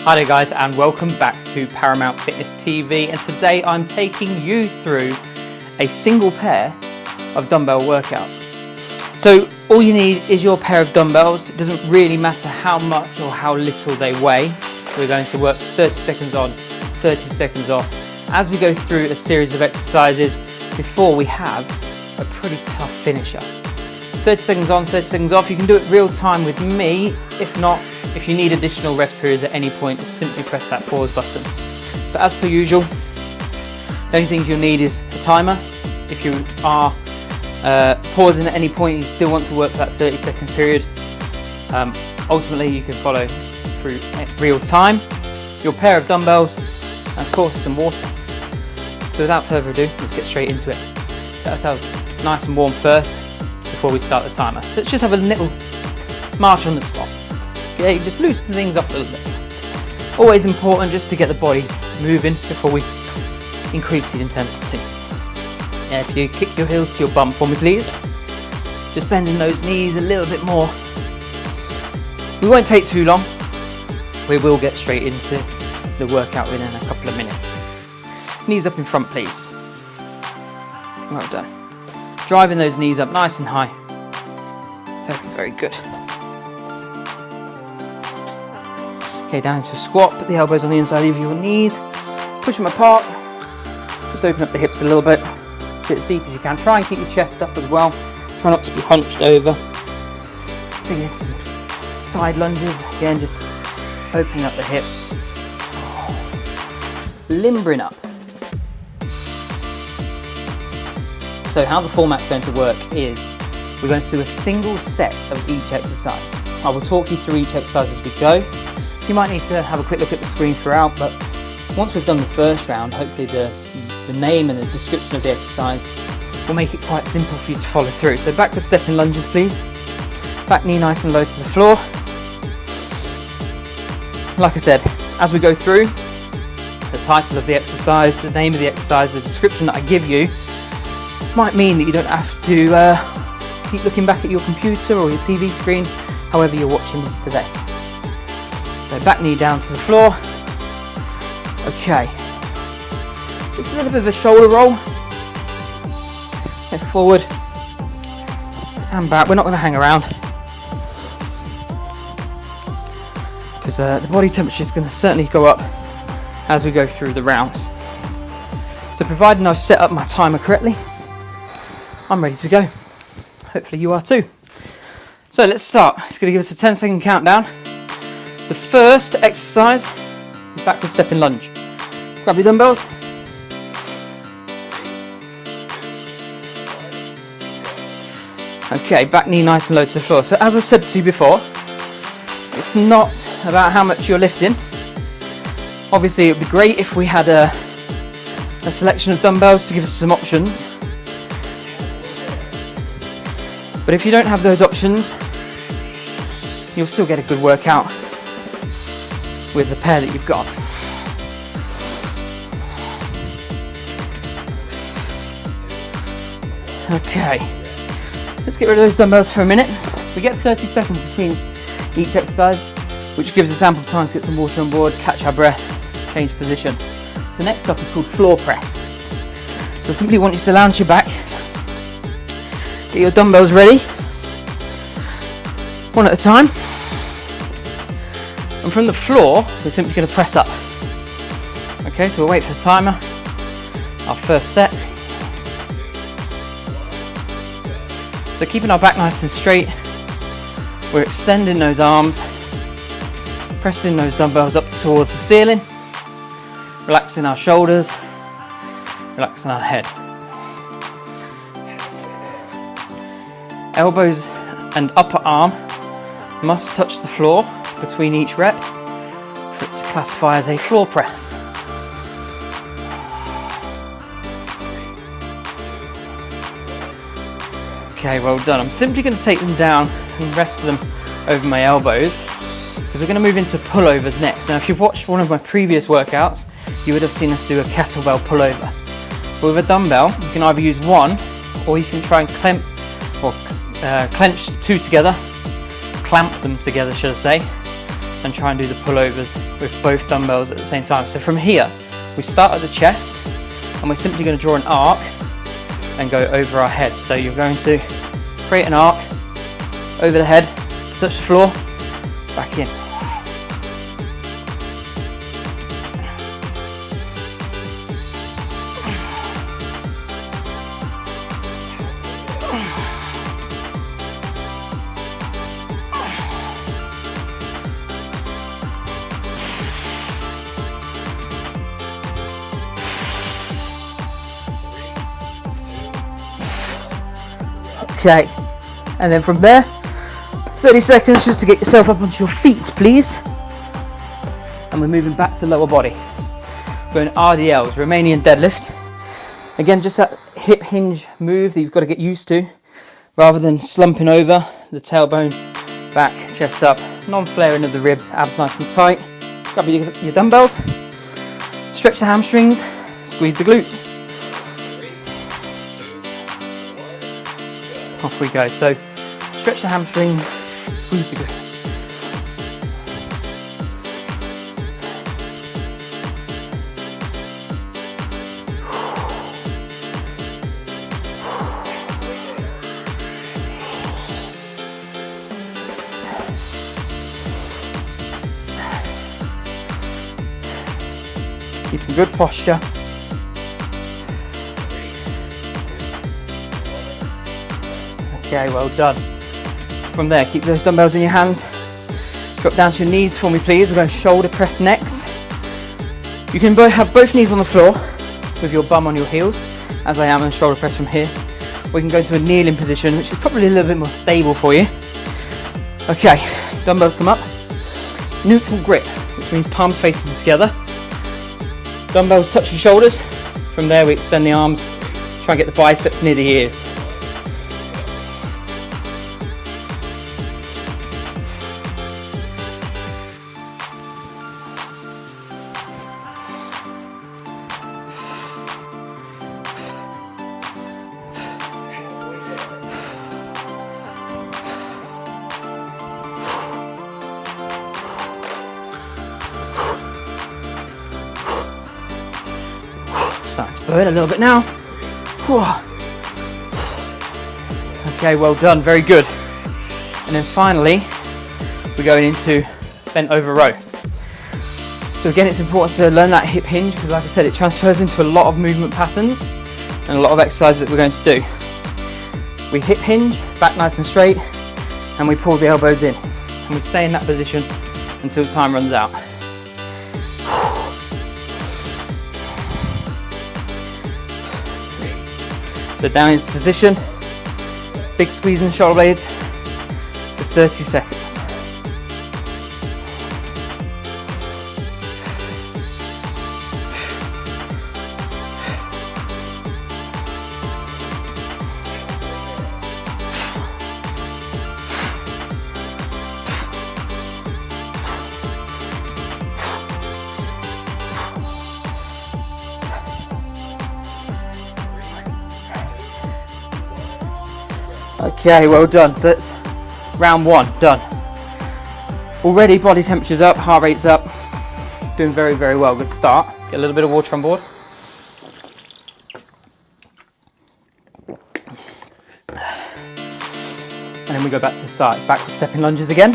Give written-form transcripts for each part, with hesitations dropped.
Hi there guys, and welcome back to Paramount Fitness TV, and today I'm taking you through a single pair of dumbbell workout. So all you need is your pair of dumbbells. It doesn't really matter how much or how little they weigh. We're going to work 30 seconds on, 30 seconds off as we go through a series of exercises before we have a pretty tough finisher. 30 seconds on, 30 seconds off. You can do it real time with me. If not, if you need additional rest periods at any point, just simply press that pause button. But as per usual, the only things you'll need is a timer. If you are pausing at any point, you still want to work for that 30-second period. Ultimately, you can follow through real time, your pair of dumbbells, and of course some water. So without further ado, let's get straight into it. Get ourselves nice and warm first before we start the timer. So let's just have a little march on the spot. Okay, just loosen things up a little bit. Always important just to get the body moving before we increase the intensity. Yeah, if you kick your heels to your bum for me please. Just bending those knees a little bit more. We won't take too long. We will get straight into the workout within a couple of minutes. Knees up in front please. Well done. Driving those knees up nice and high. Very, very good. Okay, down into a squat, put the elbows on the inside of your knees, push them apart, just open up the hips a little bit, sit as deep as you can, try and keep your chest up as well, try not to be hunched over. Taking some side lunges, again just opening up the hips, limbering up. So how the format's going to work is, we're going to do a single set of each exercise. I will talk you through each exercise as we go. You might need to have a quick look at the screen throughout, but once we've done the first round, hopefully the name and the description of the exercise will make it quite simple for you to follow through. So backward stepping lunges please. Back knee nice and low to the floor. Like I said, as we go through, the title of the exercise, the name of the exercise, the description that I give you might mean that you don't have to keep looking back at your computer or your TV screen, however you're watching this today. So back knee down to the floor. Okay. Just a little bit of a shoulder roll. Head forward and back. We're not going to hang around because the body temperature is going to certainly go up as we go through the rounds. So providing I've set up my timer correctly, I'm ready to go. Hopefully you are too. So let's start. It's going to give us a 10-second countdown. The first exercise is backward stepping lunge. Grab your dumbbells. Okay, back knee nice and low to the floor. So as I've said to you before, it's not about how much you're lifting. Obviously it would be great if we had a selection of dumbbells to give us some options. But if you don't have those options, you'll still get a good workout with the pair that you've got. Okay, let's get rid of those dumbbells for a minute. We get 30 seconds between each exercise, which gives us ample time to get some water on board, catch our breath, change position. So next up is called floor press. So I simply want you to lounge your back, get your dumbbells ready, one at a time. And from the floor, we're simply going to press up. Okay, so we'll wait for the timer. Our first set. So keeping our back nice and straight, we're extending those arms, pressing those dumbbells up towards the ceiling, relaxing our shoulders, relaxing our head. Elbows and upper arm must touch the floor between each rep for it to classify as a floor press. Okay, well done. I'm simply going to take them down and rest them over my elbows because we're going to move into pullovers next. Now if you've watched one of my previous workouts, you would have seen us do a kettlebell pullover. But with a dumbbell, you can either use one or you can try and clench two together, clamp them together should I say, and try and do the pullovers with both dumbbells at the same time. So from here, we start at the chest and we're simply going to draw an arc and go over our head. So you're going to create an arc over the head, touch the floor, back in. Okay, and then from there, 30 seconds just to get yourself up onto your feet, please. And we're moving back to lower body. We're going RDLs, Romanian deadlift. Again, just that hip hinge move that you've got to get used to, rather than slumping over, the tailbone, back, chest up, non-flaring of the ribs, abs nice and tight. Grab your dumbbells, stretch the hamstrings, squeeze the glutes. Off we go. So stretch the hamstring, squeeze the glute. Keeping good posture. Okay, well done. From there, keep those dumbbells in your hands. Drop down to your knees for me, please. We're going to shoulder press next. You can have both knees on the floor with your bum on your heels, as I am, and shoulder press from here. We can go into a kneeling position, which is probably a little bit more stable for you. Okay, dumbbells come up. Neutral grip, which means palms facing together. Dumbbells touch your shoulders. From there, we extend the arms, try and get the biceps near the ears. Starting to burn a little bit now. Okay, well done, very good. And then finally, we're going into bent over row. So again, it's important to learn that hip hinge because, like I said, it transfers into a lot of movement patterns and a lot of exercises that we're going to do. We hip hinge, back nice and straight, and we pull the elbows in. And we stay in that position until time runs out. So down into position, big squeeze in the shoulder blades for 30 seconds. Okay, well done. So that's round one done. Already body temperature's up, heart rate's up. Doing very, very well. Good start. Get a little bit of water on board. And then we go back to the start. Back to stepping lunges again.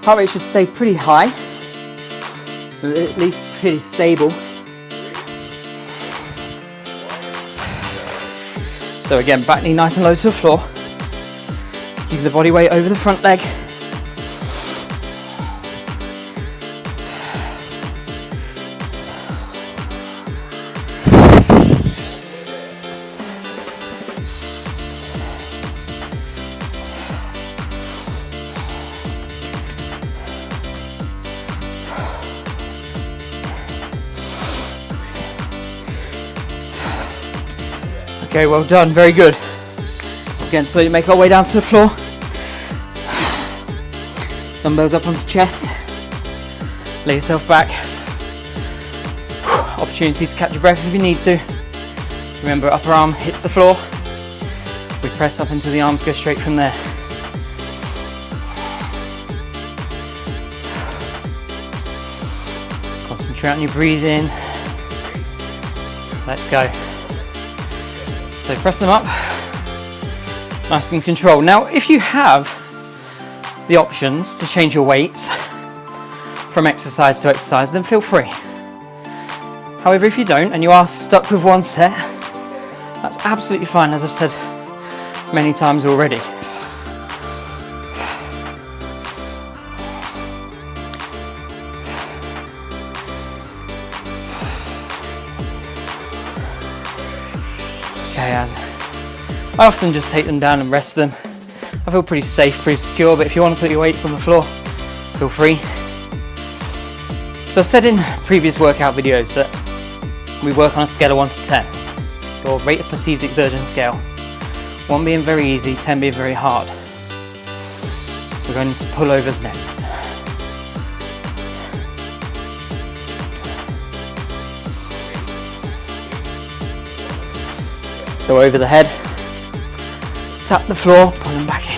Heart rate should stay pretty high, at least pretty stable. So again, back knee nice and low to the floor. Keep the body weight over the front leg. Okay, well done, very good. Again, slowly make our way down to the floor. Dumbbells up onto chest. Lay yourself back. Opportunity to catch your breath if you need to. Remember, upper arm hits the floor. We press up until the arms go straight from there. pressure out and you breathe in. Let's go. So press them up, nice and controlled. Now, if you have the options to change your weights from exercise to exercise, then feel free. However, if you don't and you are stuck with one set, that's absolutely fine, as I've said many times already. Okay, and I often just take them down and rest them. I feel pretty safe, pretty secure, but if you want to put your weights on the floor, feel free. So I've said in previous workout videos that we work on a scale of 1 to 10, or rate of perceived exertion scale. 1 being very easy, 10 being very hard. We're going into pullovers next. So over the head, tap the floor, pull them back in.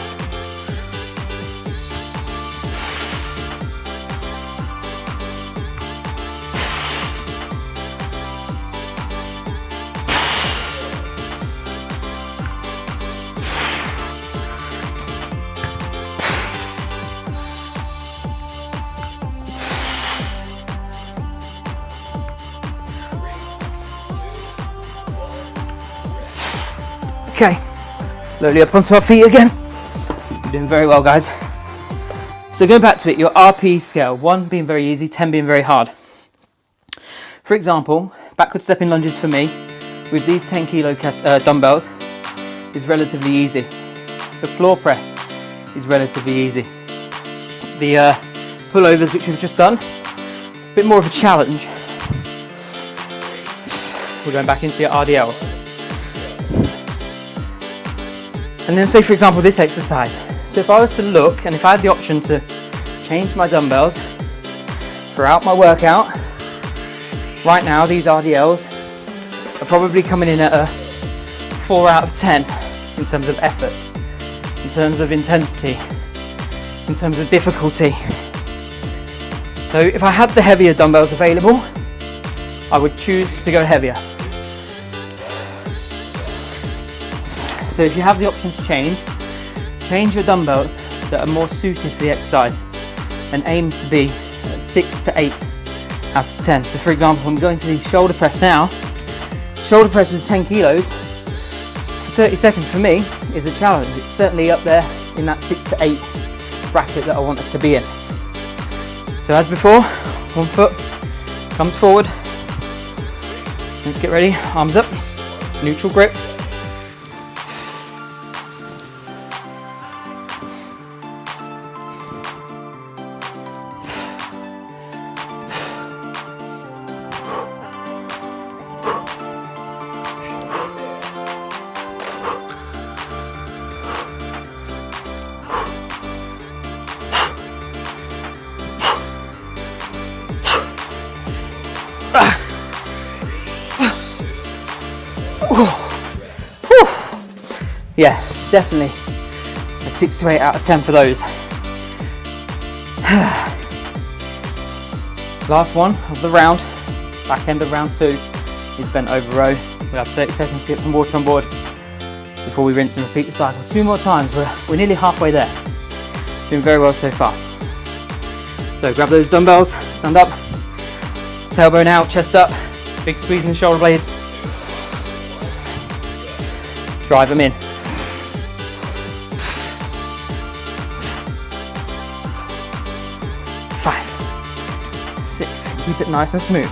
Okay, slowly up onto our feet again. You're doing very well, guys. So going back to it, your RP scale, 1 being very easy, 10 being very hard. For example, backward stepping lunges for me with these 10 kilo dumbbells is relatively easy. The floor press is relatively easy. The pullovers, which we've just done, a bit more of a challenge. We're going back into your RDLs. And then say, for example, this exercise. So if I was to look, and if I had the option to change my dumbbells throughout my workout, right now these RDLs are probably coming in at a 4 out of 10 in terms of effort, in terms of intensity, in terms of difficulty. So if I had the heavier dumbbells available, I would choose to go heavier. So if you have the option to change your dumbbells that are more suited for the exercise and aim to be 6 to 8 out of 10. So for example, I'm going to the shoulder press now. Shoulder press with 10 kilos for 30 seconds for me is a challenge. It's certainly up there in that 6 to 8 bracket that I want us to be in. So as before, 1 foot comes forward. Let's get ready, arms up, neutral grip. Yeah, definitely a 6 to 8 out of 10 for those. Last one of the round, back end of round 2 is bent over row. We have 30 seconds to get some water on board before we rinse and repeat the cycle 2 more times. We're nearly halfway there. Doing very well so far. So grab those dumbbells, stand up, tailbone out, chest up, big squeeze in the shoulder blades. Drive them in. 5, 6, keep it nice and smooth.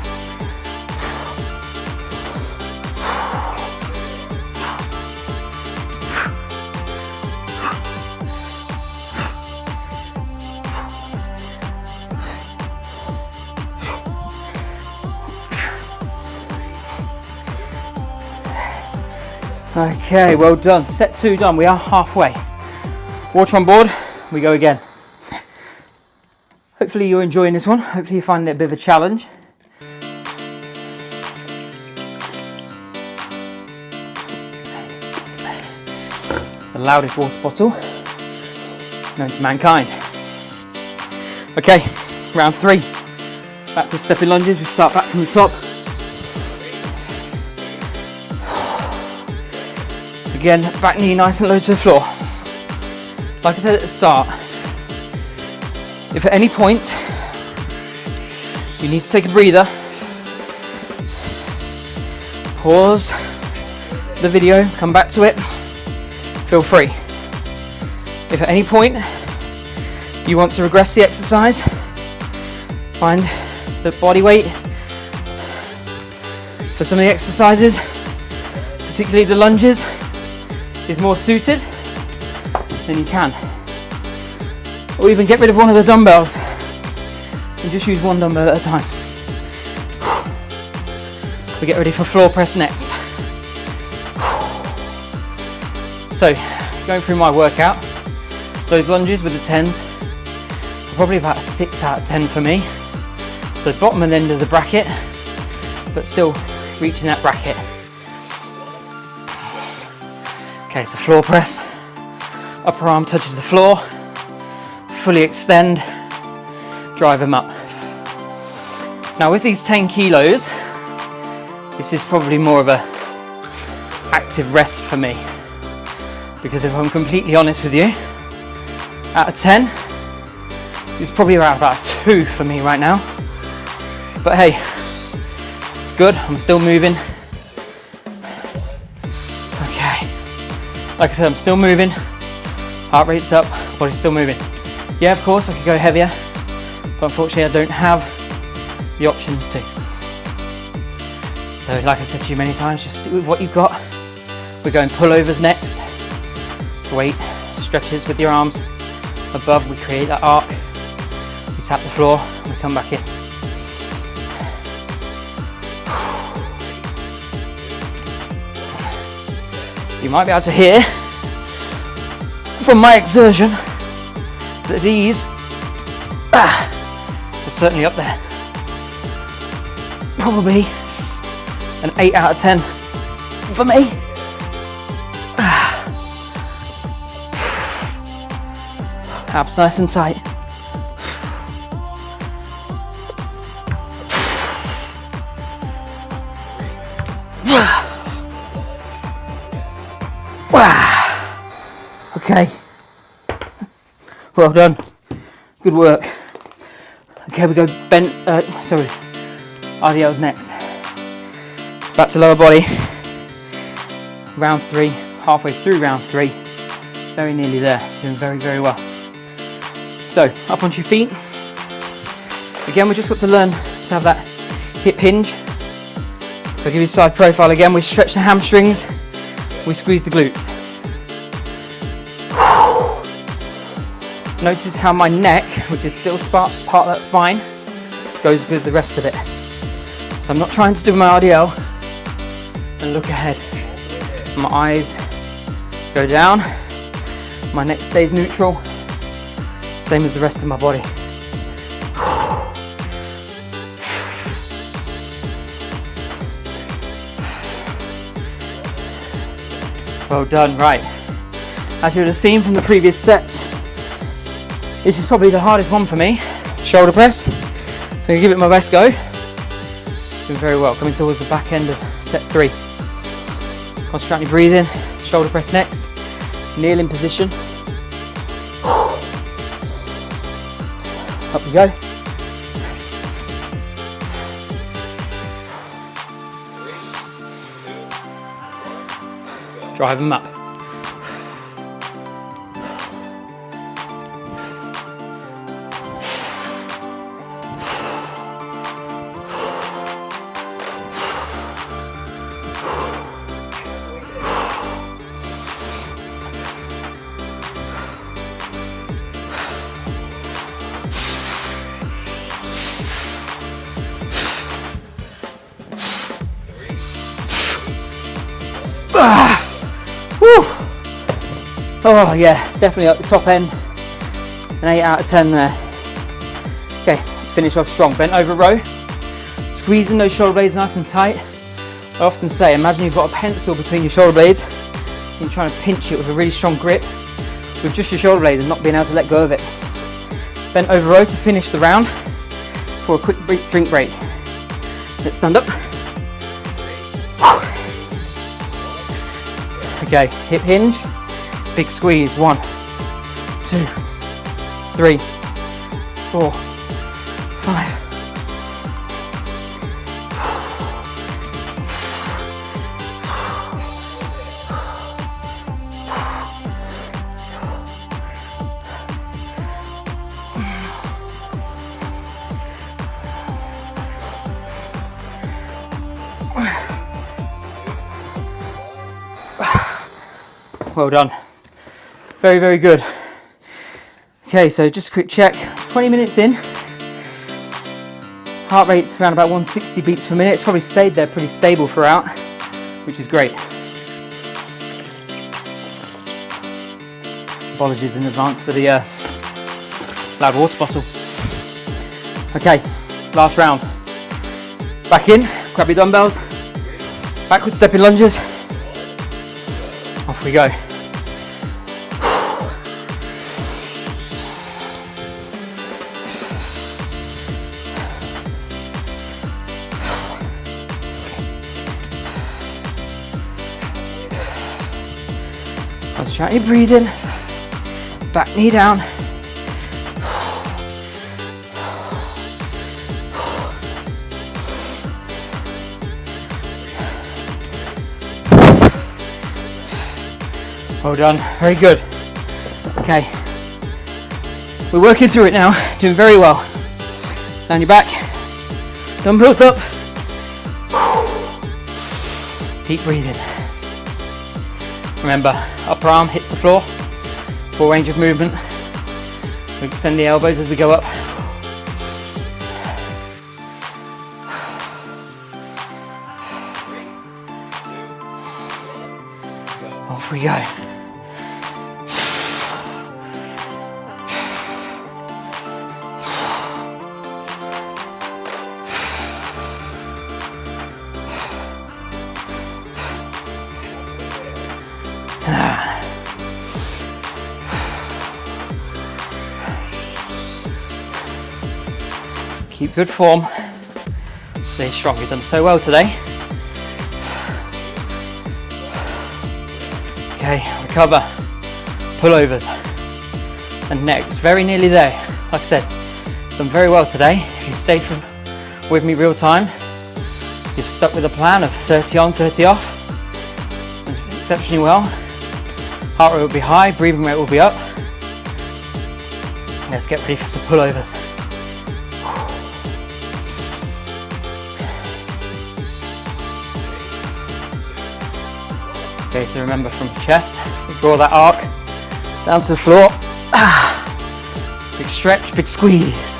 Okay, well done. Set 2 done. We are halfway. Water on board, we go again. Hopefully you're enjoying this one. Hopefully you're finding it a bit of a challenge. The loudest water bottle known to mankind. Okay, round 3. Backward stepping lunges, we start back from the top. Again, back knee nice and low to the floor. Like I said at the start, if at any point you need to take a breather, pause the video, come back to it, feel free. If at any point you want to regress the exercise, find the body weight for some of the exercises, particularly the lunges, is more suited, then you can. Or even get rid of one of the dumbbells and just use one dumbbell at a time. We get ready for floor press next. So, going through my workout, those lunges with the 10s are probably about a 6 out of 10 for me. So bottom and end of the bracket, but still reaching that bracket. Okay, so floor press, upper arm touches the floor, fully extend, drive them up. Now with these 10 kilos, this is probably more of a active rest for me, because if I'm completely honest with you, out of 10, this is probably around about 2 for me right now. But hey, it's good, I'm still moving. Okay, like I said, I'm still moving, heart rate's up, body's still moving. Yeah, of course I could go heavier, but unfortunately I don't have the options to. So like I said to you many times, just stick with what you've got. We're going pullovers next. Weight stretches with your arms above, we create that arc, we tap the floor, and we come back in. You might be able to hear from my exertion that these are certainly up there. Probably an 8 out of 10 for me. Abs nice and tight. Okay, well done, good work. Okay, we go bent, RDLs next. Back to lower body, round 3, halfway through round 3, very nearly there, doing very, very well. So, up onto your feet. Again, we just got to learn to have that hip hinge. So I'll give you a side profile again, we stretch the hamstrings, we squeeze the glutes. Notice how my neck, which is still part of that spine, goes with the rest of it. So I'm not trying to do my RDL and look ahead. My eyes go down, my neck stays neutral, same as the rest of my body. Well done, right. As you would have seen from the previous sets, this is probably the hardest one for me, shoulder press. So I'm going to give it my best go. Doing very well, coming towards the back end of set 3. Concentrate on your breathing, shoulder press next, kneeling position. Up we go. Drive them up. Oh yeah, definitely at the top end, an 8 out of 10 there. Okay, let's finish off strong. Bent over row, squeezing those shoulder blades nice and tight. I often say, imagine you've got a pencil between your shoulder blades and you're trying to pinch it with a really strong grip with just your shoulder blades and not being able to let go of it. Bent over row to finish the round. for a quick drink break. Let's stand up. Okay, hip hinge, big squeeze. 1, 2, 3, 4, 5. Well done. Very, very good. Okay, so just a quick check. 20 minutes in. Heart rate's around about 160 beats per minute. It's probably stayed there pretty stable throughout, which is great. Apologies in advance for the loud water bottle. Okay, last round. Back in, grab your dumbbells. Backward stepping lunges. Off we go. Concentrate your breathing. Back knee down. Well done, very good. Okay, we're working through it now, doing very well. Down your back, dumbbells up. Keep breathing. Remember, upper arm hits the floor, full range of movement. We extend the elbows as we go up. Off we go. Keep good form. Stay strong. You've done so well today. Okay, recover. Pullovers. And next, very nearly there. Like I said, done very well today. If you stayed with me real time, you've stuck with a plan of 30 on, 30 off. Exceptionally well. Heart rate will be high, breathing rate will be up. Let's get ready for some pullovers. Okay, so remember from chest, draw that arc down to the floor. Big stretch, big squeeze.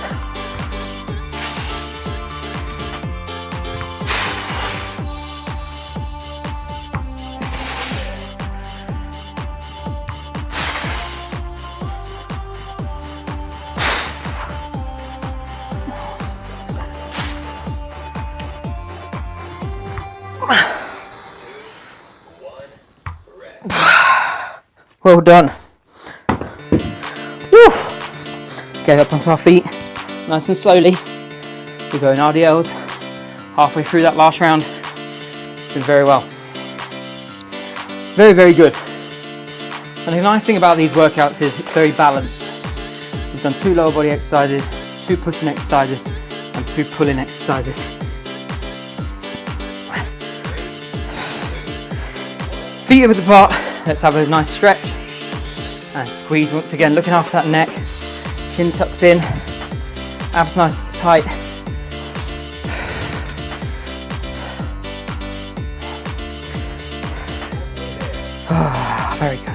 Well done. Woo. Get up onto our feet, nice and slowly. We're going RDLs. Halfway through that last round. Doing very well. Very, very good. And the nice thing about these workouts is it's very balanced. We've done 2 lower body exercises, 2 pushing exercises, and 2 pulling exercises. Feet are width apart. Let's have a nice stretch and squeeze once again, looking after that neck. Chin tucks in, abs nice and tight. Very good.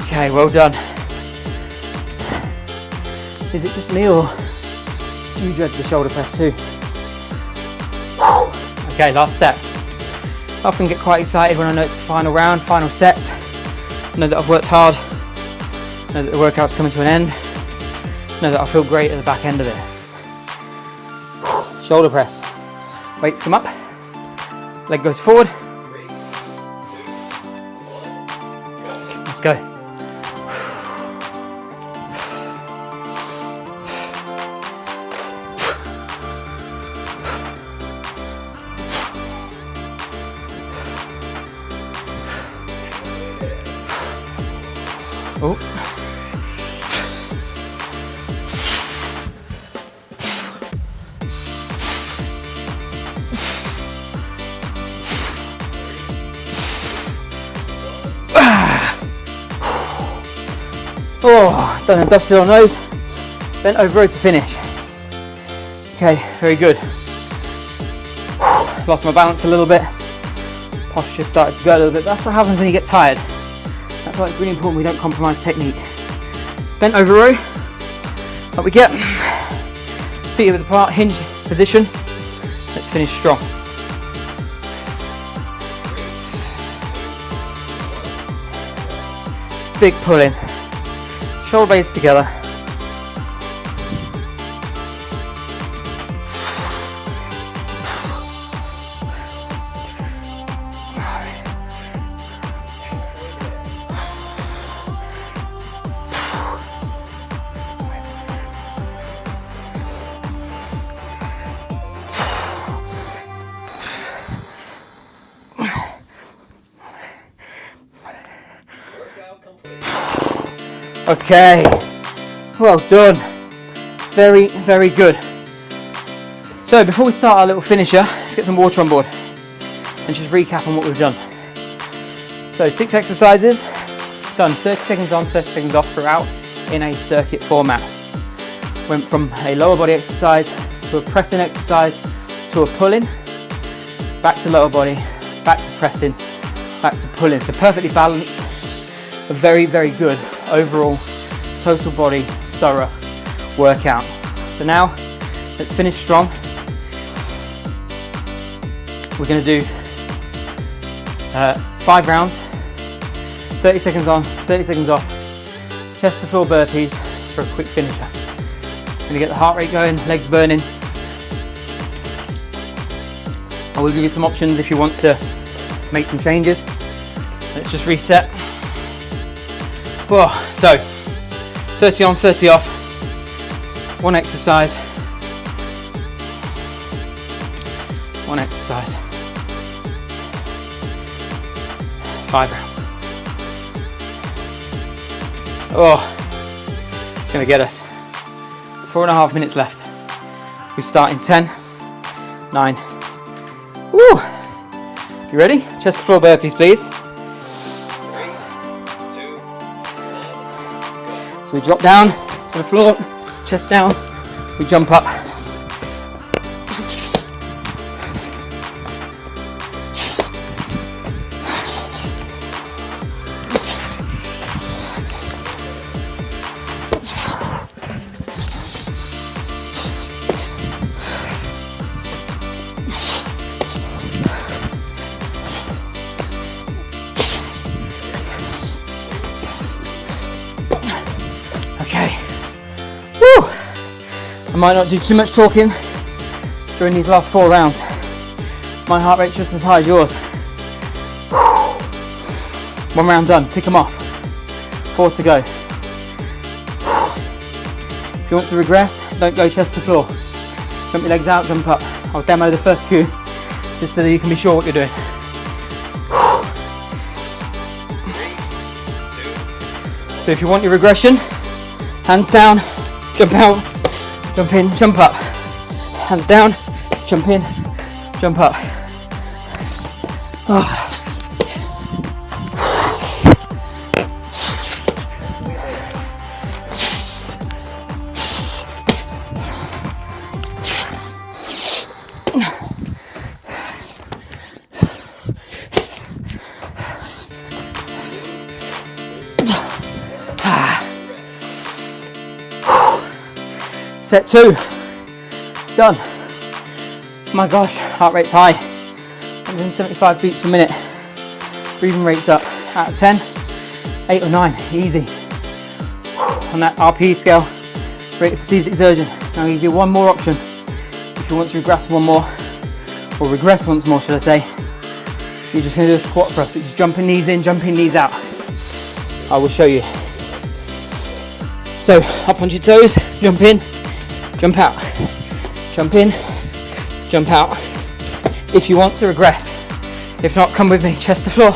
Okay, well done. Is it just me or do you dread the shoulder press too? Okay, last set. I often get quite excited when I know it's the final round, final set. I know that I've worked hard. I know that the workout's coming to an end. I know that I feel great at the back end of it. shoulder press. Weights come up, leg goes forward. Let's go. Oh. Oh, done and dusted on those. Bent over row to finish. Okay, very good. Lost my balance a little bit. Posture started to go a little bit. That's what happens when you get tired. That's why it's really important we don't compromise technique. Bent over row. Up we get. Feet width apart, hinge position. Let's finish strong. Big pull in. Shoulder blades together. Okay, well done. Very, very good. So before we start our little finisher, let's get some water on board and just recap on what we've done. So 6 exercises, done 30 seconds on, 30 seconds off throughout in a circuit format. Went from a lower body exercise to a pressing exercise to a pulling, back to lower body, back to pressing, back to pulling. So perfectly balanced, a very, very good overall total body thorough workout. So now let's finish strong. We're going to do 5 rounds, 30 seconds on, 30 seconds off, chest to floor burpees for a quick finisher. Going to get the heart rate going, legs burning. I will give you some options if you want to make some changes. Let's just reset. So 30 on, 30 off, 1 exercise, 1 exercise, 5 rounds. Oh, it's going to get us. 4.5 minutes left. We start in 10, 9. Woo! You ready? Chest to floor burpees, please. So we drop down to the floor, chest down, we jump up. Okay. Woo! I might not do too much talking during these last 4 rounds. My heart rate's just as high as yours. 1 round done, tick them off. 4 to go. If you want to regress, don't go chest to floor. Jump your legs out, jump up. I'll demo the first few just so that you can be sure what you're doing. So if you want your regression, hands down, jump out, jump in, jump up. Hands down, jump in, jump up. Oh. Set 2, done. My gosh, heart rate's high, 175 beats per minute. Breathing rate's up, out of 10, 8 or 9, easy. On that RPE scale, rate of perceived exertion. Now I'll give you one more option. If If you want to regress one more, or regress once more, should I say, you're just going to do a squat thrust, which is jumping knees in, jumping knees out. I will show you. So up onto your toes, jump in, jump out, jump in, jump out. If you want to regress, if not, come with me, chest to floor.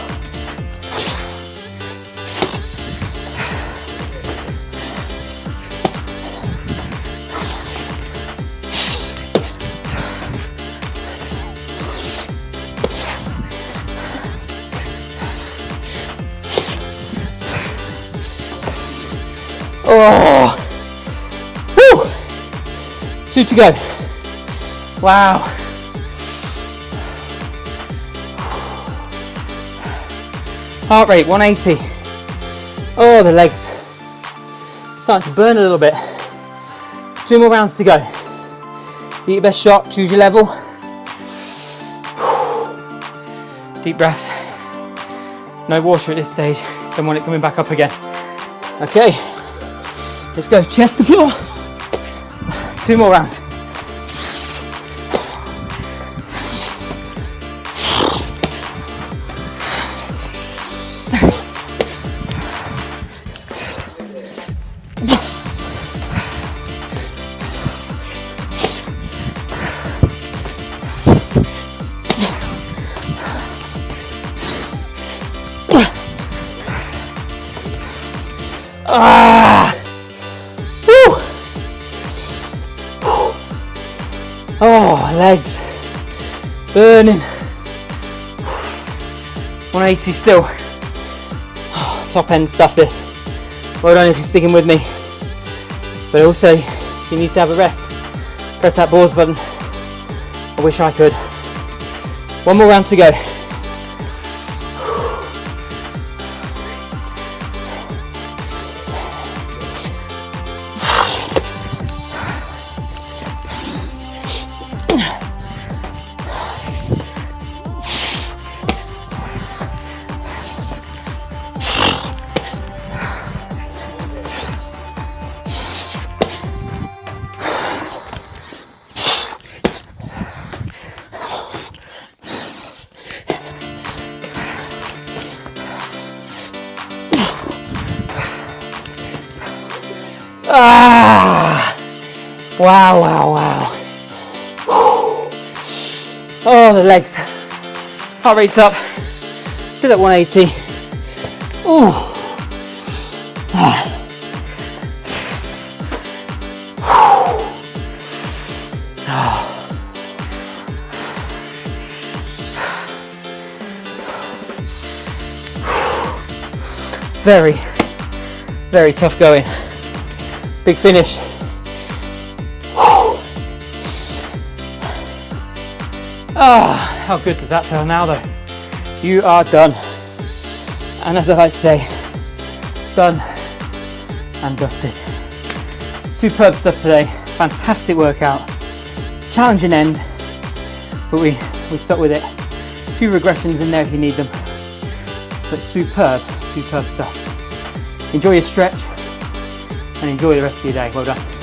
Oh, woo! 2 to go. Wow. Heart rate 180. Oh, the legs starting to burn a little bit. 2 more rounds to go. Get your best shot, choose your level. Deep breaths. No water at this stage. Don't want it coming back up again. Okay, let's go chest to floor. 2 more rounds. Ah! Woo! Oh, legs burning. 180 still. Oh, top end stuff this. Well done if you're sticking with me. But also, if you need to have a rest, press that pause button. I wish I could. 1 more round to go. Ah! Wow, wow, wow. Oh, the legs. Heart rate's up. Still at 180. Ooh. Ah. Very, very tough going. Big finish. Ah, how good does that feel now though? You are done. And as I like to say, done and dusted. Superb stuff today. Fantastic workout. Challenging end, but we stuck with it. A few regressions in there if you need them. But superb stuff. Enjoy your stretch and enjoy the rest of your day. Well done.